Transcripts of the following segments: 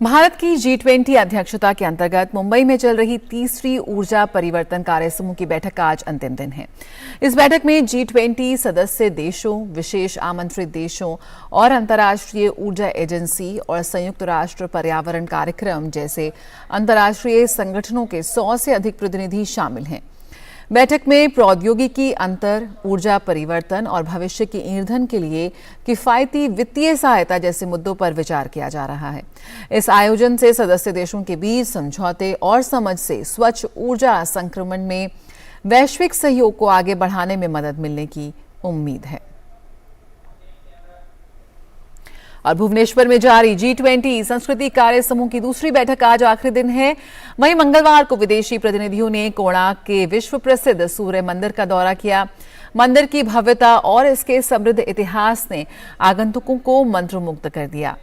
भारत की G20 अध्यक्षता के अंतर्गत मुंबई में चल रही तीसरी ऊर्जा परिवर्तन कार्य समूह की बैठक का आज अंतिम दिन है। इस बैठक में G20 सदस्य देशों, विशेष आमंत्रित देशों और अंतर्राष्ट्रीय ऊर्जा एजेंसी और संयुक्त राष्ट्र पर्यावरण कार्यक्रम जैसे अंतर्राष्ट्रीय संगठनों के 100 से अधिक प्रतिनिधि शामिल हैं। बैठक में प्रौद्योगिकी अंतर, ऊर्जा परिवर्तन और भविष्य के ईंधन के लिए किफायती वित्तीय सहायता जैसे मुद्दों पर विचार किया जा रहा है। इस आयोजन से सदस्य देशों के बीच समझौते और समझ से स्वच्छ ऊर्जा संक्रमण में वैश्विक सहयोग को आगे बढ़ाने में मदद मिलने की उम्मीद है। और भुवनेश्वर में जारी G20 संस्कृति कार्य समूह की दूसरी बैठक आज आखिरी दिन है। वहीं मंगलवार को विदेशी प्रतिनिधियों ने कोणार्क के विश्व प्रसिद्ध सूर्य मंदिर का दौरा किया। मंदिर की भव्यता और इसके समृद्ध इतिहास ने आगंतुकों को मंत्रमुग्ध कर दिया।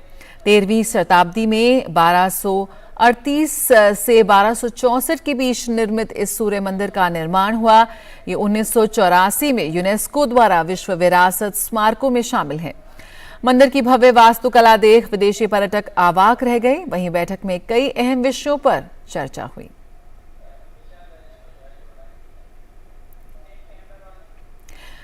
13वीं शताब्दी में 1238 से 1264 के बीच निर्मित इस सूर्य मंदिर का निर्माण हुआ। ये 1984 में यूनेस्को द्वारा विश्व विरासत स्मारकों में शामिल है। मंदिर की भव्य वास्तुकला देख विदेशी पर्यटक अवाक रह गए। वहीं बैठक में कई अहम विषयों पर चर्चा हुई।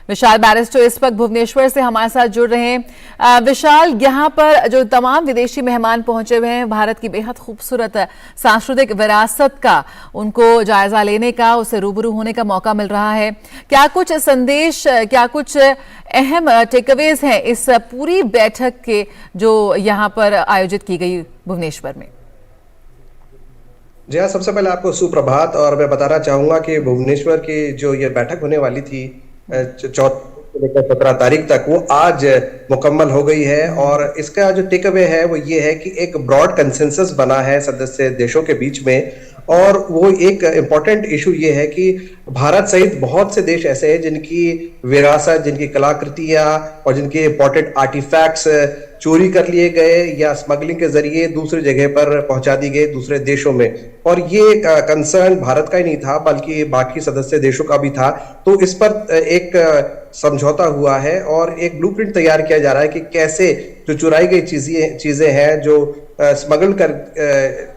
विशाल बैरिस्टो इस वक्त भुवनेश्वर से हमारे साथ जुड़ रहे हैं। विशाल, यहाँ पर जो तमाम विदेशी मेहमान पहुंचे हुए हैं, भारत की बेहद खूबसूरत सांस्कृतिक विरासत का उनको जायजा लेने का, उससे रूबरू होने का मौका मिल रहा है। क्या कुछ संदेश, क्या कुछ अहम टेकअवेज हैं इस पूरी बैठक के जो यहाँ पर आयोजित की गई भुवनेश्वर में? जी हाँ, सबसे पहले आपको सुप्रभात। और मैं बताना चाहूंगा कि भुवनेश्वर की जो ये बैठक होने वाली थी 14 से लेकर 17 तारीख तक, वो आज मुकम्मल हो गई है। और इसका जो टेक अवे है वो ये है कि एक ब्रॉड कंसेंसस बना है सदस्य देशों के बीच में। और वो एक इम्पॉर्टेंट इशू ये है कि भारत सहित बहुत से देश ऐसे हैं जिनकी विरासत, जिनकी कलाकृतियां और जिनके इम्पोर्टेंट आर्टिफैक्ट्स चोरी कर लिए गए या स्मगलिंग के जरिए दूसरी जगह पर पहुंचा दी गई दूसरे देशों में। और ये कंसर्न भारत का ही नहीं था बल्कि बाकी सदस्य देशों का भी था। तो इस पर एक समझौता हुआ है और एक ब्लूप्रिंट तैयार किया जा रहा है कि कैसे जो चुराई गई चीजें हैं, जो स्मगल कर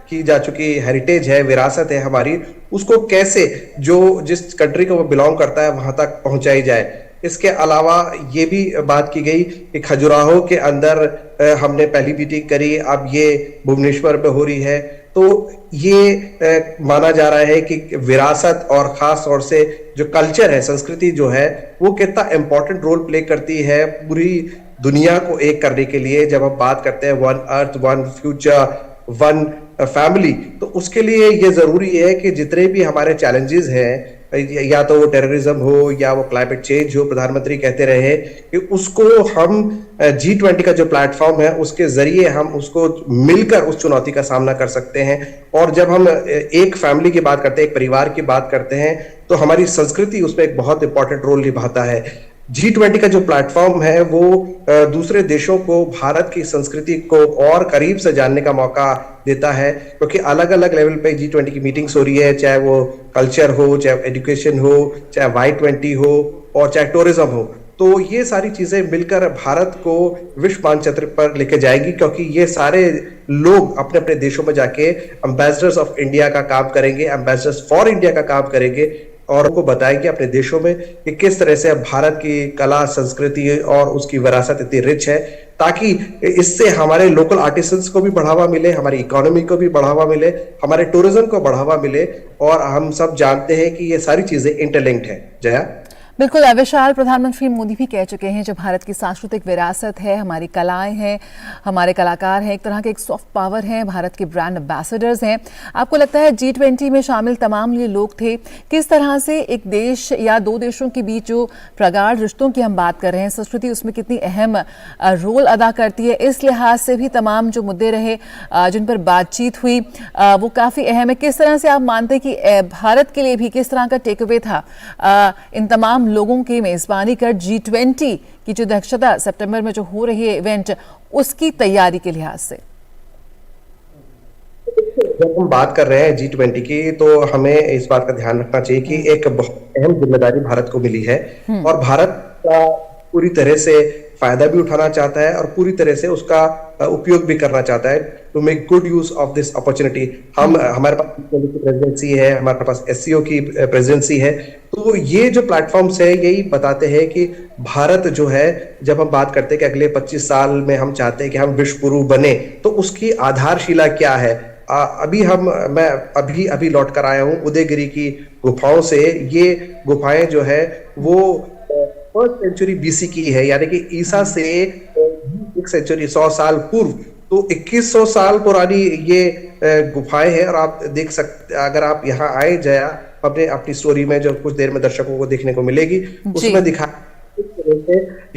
की जा चुकी हेरिटेज है, विरासत है हमारी, उसको कैसे जो जिस कंट्री को वो बिलोंग करता है वहां तक पहुंचाई जाए। इसके अलावा ये भी बात की गई कि खजुराहो के अंदर हमने पहली मीटिंग करी, अब ये भुवनेश्वर में हो रही है। तो ये माना जा रहा है कि विरासत और खास तौर से जो कल्चर है, संस्कृति जो है, वो कितना इंपॉर्टेंट रोल प्ले करती है पूरी दुनिया को एक करने के लिए। जब हम बात करते हैं one earth, one future, one family, तो उसके लिए ये जरूरी है कि जितने भी हमारे चैलेंजेस हैं, या तो वो टेररिज्म हो या वो क्लाइमेट चेंज हो, प्रधानमंत्री कहते रहे कि उसको हम G20 का जो प्लेटफॉर्म है उसके जरिए हम उसको मिलकर उस चुनौती का सामना कर सकते हैं। और जब हम एक फैमिली की बात करते हैं, एक परिवार की बात करते हैं, तो हमारी संस्कृति उसमें एक बहुत इंपॉर्टेंट रोल निभाता है। G20 का जो प्लेटफॉर्म है वो दूसरे देशों को भारत की संस्कृति को और करीब से जानने का मौका देता है, क्योंकि अलग अलग लेवल पे G20 की मीटिंग्स हो रही है, चाहे वो कल्चर हो, चाहे एजुकेशन हो, चाहे Y20 हो और चाहे टूरिज्म हो। तो ये सारी चीजें मिलकर भारत को विश्व मानचित्र पर लेके जाएगी, क्योंकि ये सारे लोग अपने अपने देशों में जाके एम्बेसडर्स ऑफ इंडिया का काम करेंगे, एम्बेसडर्स फॉर इंडिया का काम करेंगे और उनको बताएंगे अपने देशों में कि किस तरह से भारत की कला, संस्कृति और उसकी विरासत इतनी रिच है, ताकि इससे हमारे लोकल आर्टिसंस को भी बढ़ावा मिले, हमारी इकोनॉमी को भी बढ़ावा मिले, हमारे टूरिज्म को बढ़ावा मिले। और हम सब जानते हैं कि ये सारी चीजें इंटरलिंक्ड है। जया बिल्कुल विशाल, प्रधानमंत्री मोदी भी कह चुके हैं जो भारत की सांस्कृतिक विरासत है, हमारी कलाएं हैं, हमारे कलाकार हैं, एक तरह के एक सॉफ्ट पावर हैं, भारत के ब्रांड एम्बेसडर्स हैं। आपको लगता है G20 में शामिल तमाम ये लोग थे, किस तरह से एक देश या दो देशों के बीच जो प्रगाढ़ रिश्तों की हम बात कर रहे हैं, संस्कृति उसमें कितनी अहम रोल अदा करती है, इस लिहाज से भी तमाम जो मुद्दे रहे जिन पर बातचीत हुई वो काफ़ी अहम है। किस तरह से आप मानते हैं कि भारत के लिए भी किस तरह का टेक अवे था इन तमाम लोगों की मेजबानी कर G20 की जो अध्यक्षता सितंबर में जो हो रही है इवेंट, उसकी तैयारी के लिहाज से? जब हम बात कर रहे हैं G20 की, तो हमें इस बात का ध्यान रखना चाहिए कि एक बहुत अहम जिम्मेदारी भारत को मिली है और भारत का पूरी तरह से फायदा भी उठाना चाहता है और पूरी तरह से उसका उपयोग भी करना चाहता है। To make good use of this opportunity. हम हमारे पास प्रेसिडेंसी है, हमारे पास एससीओ की प्रेसिडेंसी है, तो ये जो प्लेटफॉर्म्स है यही बताते हैं कि भारत जो है, जब हम बात करते हैं कि अगले 25 साल में हम चाहते हैं कि हम विश्व गुरु बने, तो उसकी आधारशिला क्या है। मैं अभी लौट कर आया हूँ उदयगिरी की गुफाओं से। ये गुफाएं जो है वो फर्स्ट सेंचुरी बीसी की है, यानी कि ईसा से एक सेंचुरी 100 साल पूर्व, तो 2100 साल पुरानी ये गुफाएं हैं। और आप देख सकते, अगर आप यहाँ आए जया, अपनी स्टोरी में जो कुछ देर में दर्शकों को देखने को मिलेगी उसमें दिखा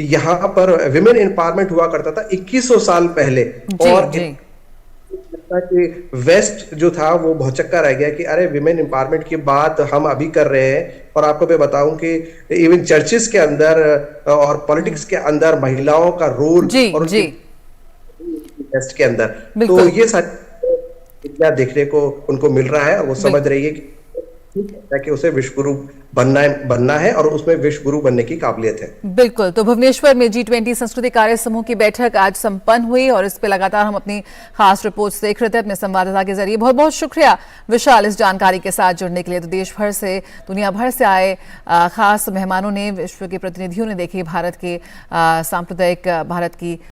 यहाँ पर विमेन एम्पावरमेंट हुआ करता था 2100 साल पहले। और कि वेस्ट जो था वो भौचक्का रह गया कि अरे विमेन एम्पावरमेंट की बात हम अभी कर रहे हैं। और आपको मैं बताऊं कि इवन चर्चिस के अंदर और पॉलिटिक्स के अंदर महिलाओं का रोल और वेस्ट के अंदर, तो ये सारी देखने को उनको मिल रहा है और वो समझ रही है कि उसे विश्व गुरु बनना है और उसमें विश्व गुरु बनने की काबिलियत है। बिल्कुल। तो भुवनेश्वर में G20 संस्कृति कार्य समूह की बैठक आज संपन्न हुई और इस पे लगातार हम अपनी खास रिपोर्ट्स देख रहे थे अपने संवाददाता के जरिए। बहुत बहुत शुक्रिया विशाल इस जानकारी के साथ जुड़ने के लिए। तो देश भर से, दुनिया भर से आए खास मेहमानों ने, विश्व के प्रतिनिधियों ने देखी भारत के सांप्रदायिक भारत की